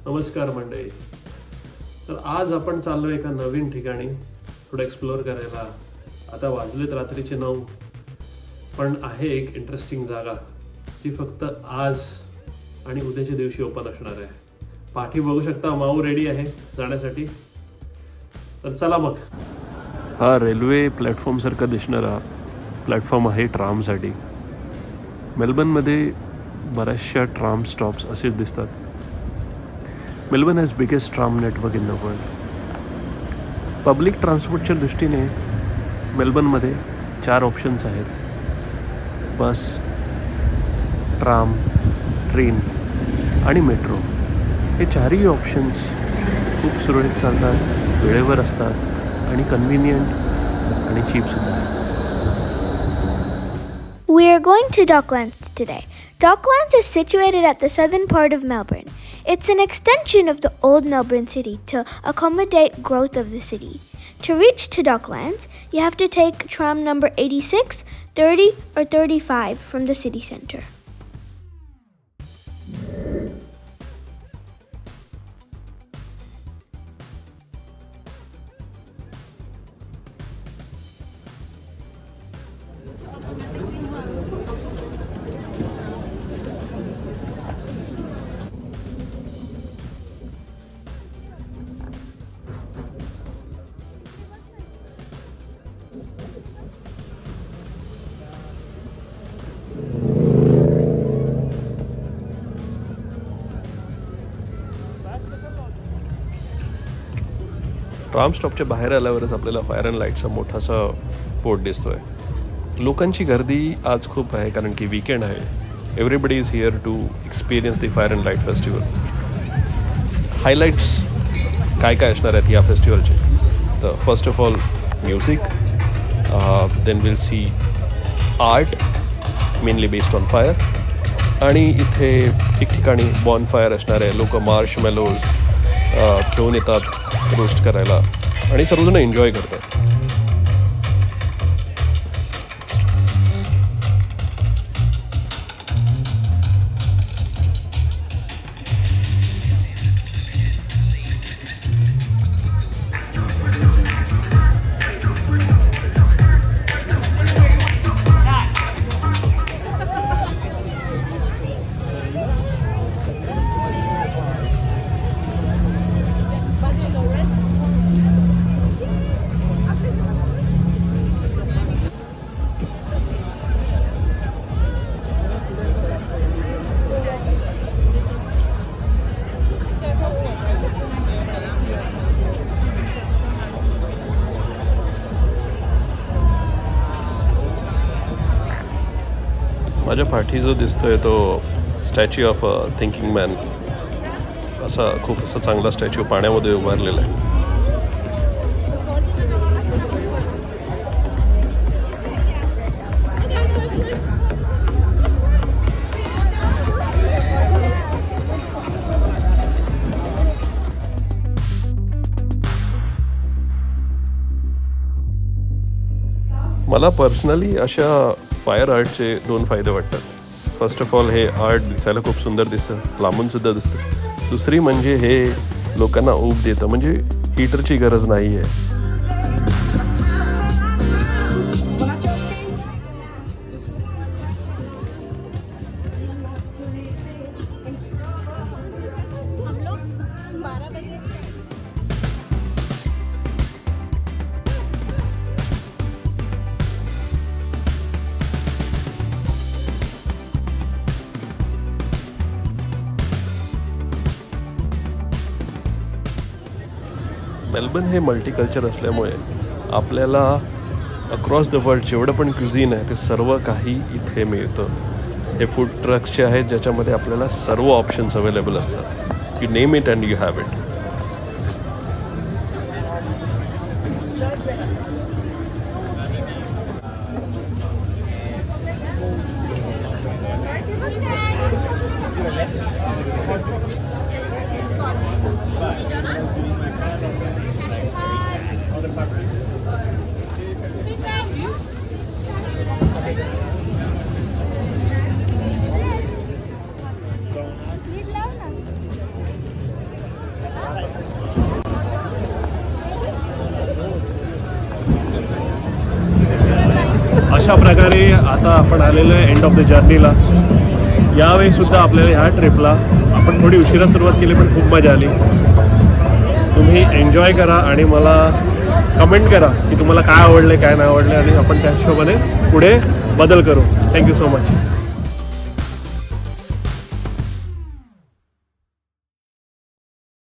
नमस्कार मंडळी. तर आज आपण चाललो एका नवीन ठिकाणी थोडं एक्सप्लोअर करायला. आता वाजलेत रात्रीचे 9, पण आहे एक इंटरेस्टिंग जागा जी फक्त आज आणि उद्याच्या दिवशी ओपन असणार आहे. पाठी बघू शकता, माऊ रेडी आहे जाण्यासाठी. तर चला मग. हा रेल्वे प्लॅटफॉर्म सारखा दिसणारा प्लॅटफॉर्म आहे ट्रामसाठी. मेलबर्नमध्ये बऱ्याचशा ट्राम स्टॉप्स असेच दिसतात. Melbourne has biggest tram network in the world. Public ट्रान्सपोर्टच्या दृष्टीने मेलबर्नमध्ये 4 ऑप्शन्स आहेत: बस, ट्राम, ट्रेन आणि मेट्रो. हे 4ही ऑप्शन्स खूप सुरळीत चालतात, वेळेवर असतात आणि कन्व्हिनियंट आणि चीपसुद्धा. We are going to Docklands today. Docklands is situated at the southern part of Melbourne. It's an extension of the old Melbourne city to accommodate growth of the city. To reach to Docklands, you have to take tram number 86, 30 or 35 from the city centre. Tram स्टॉपच्या बाहेर आल्यावरच आपल्याला fire and लाईटचा मोठासा board दिसतोय. लोकांची गर्दी आज खूप आहे कारण की वीकेंड आहे. Everybody is here to experience the fire and light festival. Highlights काय काय असणार आहेत या फेस्टिवलचे? तर first of all music, then will see art mainly based on fire, आणि इथे ठिकठिकाणी बॉन फायर असणार आहे. लोक मार्शमॅलोज घेऊन येतात रोस्ट करायला आणि सर्वजण एन्जॉय करतात. माझ्या पाठी जो दिसतोय तो स्टॅच्यू ऑफ थिंकिंग मॅन. खूप चांगला स्टॅच्यू पाण्यामध्ये उभारलेला आहे. मला पर्सनली अशा फायर आर्टचे 2 फायदे वाटतात. फर्स्ट ऑफ ऑल, हे आर्ट दिसायला खूप सुंदर दिसतं, लांबूनसुद्धा दिसतं. दुसरी म्हणजे हे लोकांना ऊब देतं, म्हणजे हीटरची गरज नाही आहे. मेलबर्न हे मल्टीकल्चर असल्यामुळे आपल्याला अक्रॉस द वर्ल्ड जेवढं पण क्युझिन आहे ते सर्व काही इथे मिळतं. हे फूड ट्रक्सचे आहेत ज्याच्यामध्ये आपल्याला सर्व ऑप्शन्स अवेलेबल असतात. You name it and you have it. अशा प्रकारे आता आपण आलेलो आहे एंड ऑफ द जर्नीला. यावेळी सुद्धा आपल्याला ह्या ट्रिपला आपण थोडी उशिरा सुरुवात केली पण खूप मजा आली. तुम्ही एन्जॉय करा आणि मला कमेंट करा की तुम्हाला काय आवडले काय नाही आवडले आणि आपण त्या हिशोबाने पुढे बदल करू. Thank you so much.